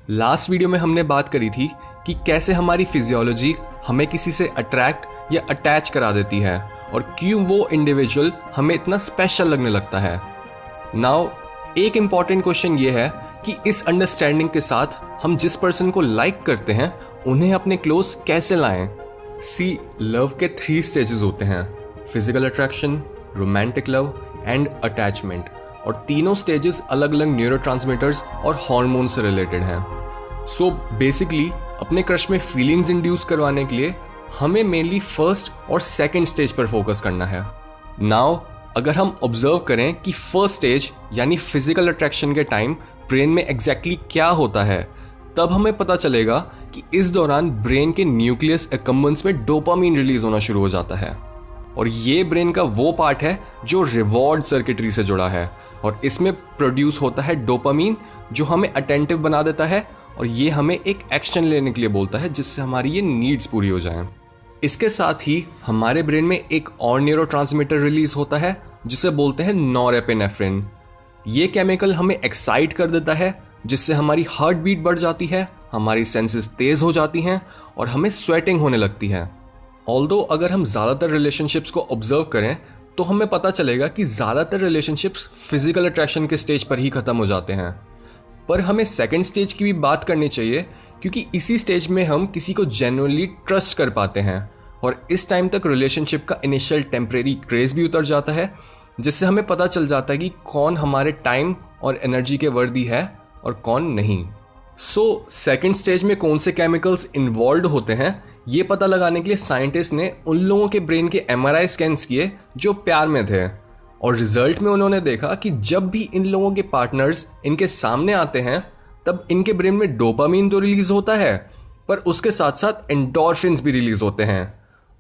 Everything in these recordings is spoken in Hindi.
लास्ट वीडियो में हमने बात करी थी कि कैसे हमारी फिजियोलॉजी हमें किसी से अट्रैक्ट या अटैच करा देती है और क्यों वो इंडिविजुअल हमें इतना स्पेशल लगने लगता है। नाउ एक इम्पॉर्टेंट क्वेश्चन ये है कि इस अंडरस्टैंडिंग के साथ हम जिस पर्सन को लाइक करते हैं उन्हें अपने क्लोज कैसे लाएं। सी लव के 3 स्टेजेस होते हैं, physical attraction, romantic love and attachment, और तीनों स्टेजेस अलग अलग न्यूरोट्रांसमीटर्स और हार्मोन से रिलेटेड हैं। सो बेसिकली अपने क्रश में फीलिंग्स इंड्यूस करवाने के लिए हमें मेनली फर्स्ट और सेकंड स्टेज पर फोकस करना है। नाउ अगर हम ऑब्जर्व करें कि फर्स्ट स्टेज यानी फिजिकल अट्रैक्शन के टाइम ब्रेन में एग्जैक्टली क्या होता है, तब हमें पता चलेगा कि इस दौरान ब्रेन के न्यूक्लियस एक्कम्बेंस में डोपामीन रिलीज होना शुरू हो जाता है, और ये ब्रेन का वो पार्ट है जो रिवॉर्ड सर्किटरी से जुड़ा है, और इसमें प्रोड्यूस होता है डोपामीन जो हमें अटेंटिव बना देता है और ये हमें एक एक्शन लेने के लिए बोलता है जिससे हमारी ये नीड्स पूरी हो जाएं। इसके साथ ही हमारे ब्रेन में एक और न्यूरोट्रांसमीटर रिलीज होता है जिसे बोलते हैं नॉरएपिनेफ्रिन। ये केमिकल हमें एक्साइट कर देता है जिससे हमारी हार्ट बीट बढ़ जाती है, हमारी सेंसेस तेज हो जाती हैं और हमें स्वेटिंग होने लगती है। ऑल्दो अगर हम ज़्यादातर रिलेशनशिप्स को ऑब्जर्व करें तो हमें पता चलेगा कि ज़्यादातर रिलेशनशिप्स फिजिकल अट्रैक्शन के स्टेज पर ही ख़त्म हो जाते हैं, पर हमें सेकंड स्टेज की भी बात करनी चाहिए क्योंकि इसी स्टेज में हम किसी को जेन्युइनली ट्रस्ट कर पाते हैं और इस टाइम तक रिलेशनशिप का इनिशियल टेम्परेरी क्रेज भी उतर जाता है, जिससे हमें पता चल जाता है कि कौन हमारे टाइम और एनर्जी के वर्दी है और कौन नहीं। सो सेकंड स्टेज में कौन से केमिकल्स इन्वॉल्व होते हैं ये पता लगाने के लिए साइंटिस्ट ने उन लोगों के ब्रेन के MRI स्कैन्स किए जो प्यार में थे, और रिजल्ट में उन्होंने देखा कि जब भी इन लोगों के पार्टनर्स इनके सामने आते हैं तब इनके ब्रेन में डोपामीन तो रिलीज होता है, पर उसके साथ साथ एंडोर्फिन्स भी रिलीज होते हैं,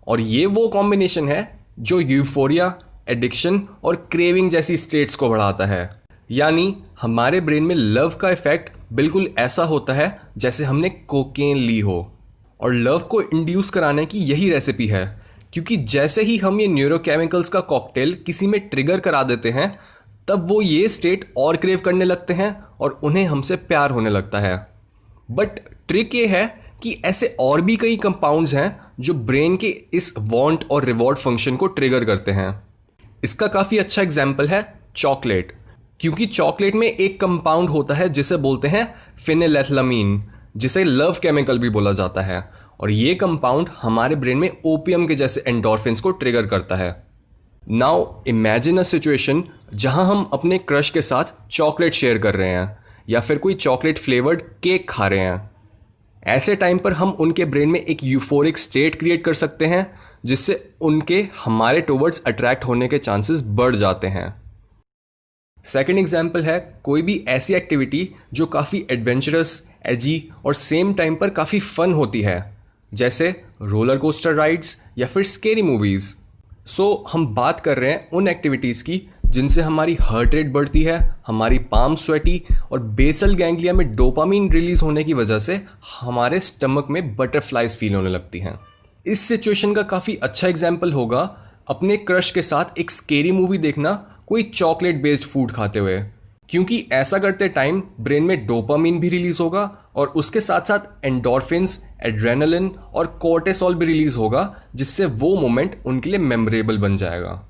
और ये वो कॉम्बिनेशन है जो यूफोरिया, एडिक्शन और क्रेविंग जैसी स्टेट्स को बढ़ाता है। यानी हमारे ब्रेन में लव का इफेक्ट बिल्कुल ऐसा होता है जैसे हमने कोकेन ली हो, और लव को इंड्यूस कराने की यही रेसिपी है, क्योंकि जैसे ही हम ये न्यूरोकेमिकल्स का कॉकटेल किसी में ट्रिगर करा देते हैं तब वो ये स्टेट और क्रेव करने लगते हैं और उन्हें हमसे प्यार होने लगता है। बट ट्रिक ये है कि ऐसे और भी कई कंपाउंड्स हैं जो ब्रेन के इस वांट और रिवॉर्ड फंक्शन को ट्रिगर करते हैं। इसका काफ़ी अच्छा एग्जाम्पल है चॉकलेट, क्योंकि चॉकलेट में एक कंपाउंड होता है जिसे बोलते हैं फिनेलेथलामीन, जिसे लव केमिकल भी बोला जाता है, और ये कंपाउंड हमारे ब्रेन में ओपियम के जैसे एंडोर्फिन्स को ट्रिगर करता है। नाउ इमेजिन अ सिचुएशन जहां हम अपने क्रश के साथ चॉकलेट शेयर कर रहे हैं या फिर कोई चॉकलेट फ्लेवर्ड केक खा रहे हैं। ऐसे टाइम पर हम उनके ब्रेन में एक यूफोरिक स्टेट क्रिएट कर सकते हैं जिससे उनके हमारे टुवर्ड्स अट्रैक्ट होने के चांसेस बढ़ जाते हैं। सेकेंड एग्जाम्पल है कोई भी ऐसी एक्टिविटी जो काफ़ी एडवेंचरस, एजी और सेम टाइम पर काफ़ी फन होती है, जैसे रोलर कोस्टर राइड्स या फिर स्केरी मूवीज़। सो हम बात कर रहे हैं उन एक्टिविटीज़ की जिनसे हमारी हार्ट रेट बढ़ती है, हमारी पाम स्वेटी और बेसल गैंग्लिया में डोपामीन रिलीज होने की वजह से हमारे स्टमक में बटरफ्लाइज फील होने लगती हैं। इस सिचुएशन का काफ़ी अच्छा एग्जाम्पल होगा अपने क्रश के साथ एक स्केरी मूवी देखना कोई चॉकलेट बेस्ड फूड खाते हुए, क्योंकि ऐसा करते टाइम ब्रेन में डोपामीन भी रिलीज होगा और उसके साथ साथ एंडोर्फिन्स, एड्रेनलिन और कोर्टिसोल भी रिलीज होगा, जिससे वो मोमेंट उनके लिए मेमोरेबल बन जाएगा।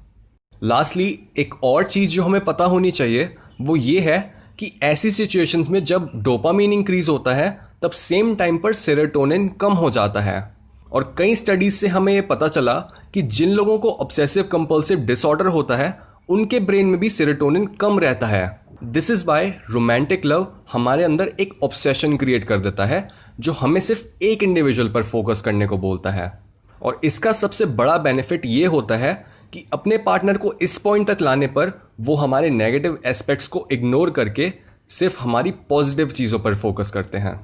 लास्टली एक और चीज़ जो हमें पता होनी चाहिए वो ये है कि ऐसी सिचुएशंस में जब डोपामीन इंक्रीज होता है तब सेम टाइम पर सेरोटोनिन कम हो जाता है, और कई स्टडीज से हमें ये पता चला कि जिन लोगों को ऑब्सेसिव कंपल्सिव डिसऑर्डर होता है उनके ब्रेन में भी सेरोटोनिन कम रहता है। This is why romantic love हमारे अंदर एक ऑब्सेशन क्रिएट कर देता है जो हमें सिर्फ एक इंडिविजुअल पर फोकस करने को बोलता है, और इसका सबसे बड़ा बेनिफिट ये होता है कि अपने पार्टनर को इस पॉइंट तक लाने पर वो हमारे नेगेटिव एस्पेक्ट्स को इग्नोर करके सिर्फ हमारी पॉजिटिव चीज़ों पर फोकस करते हैं।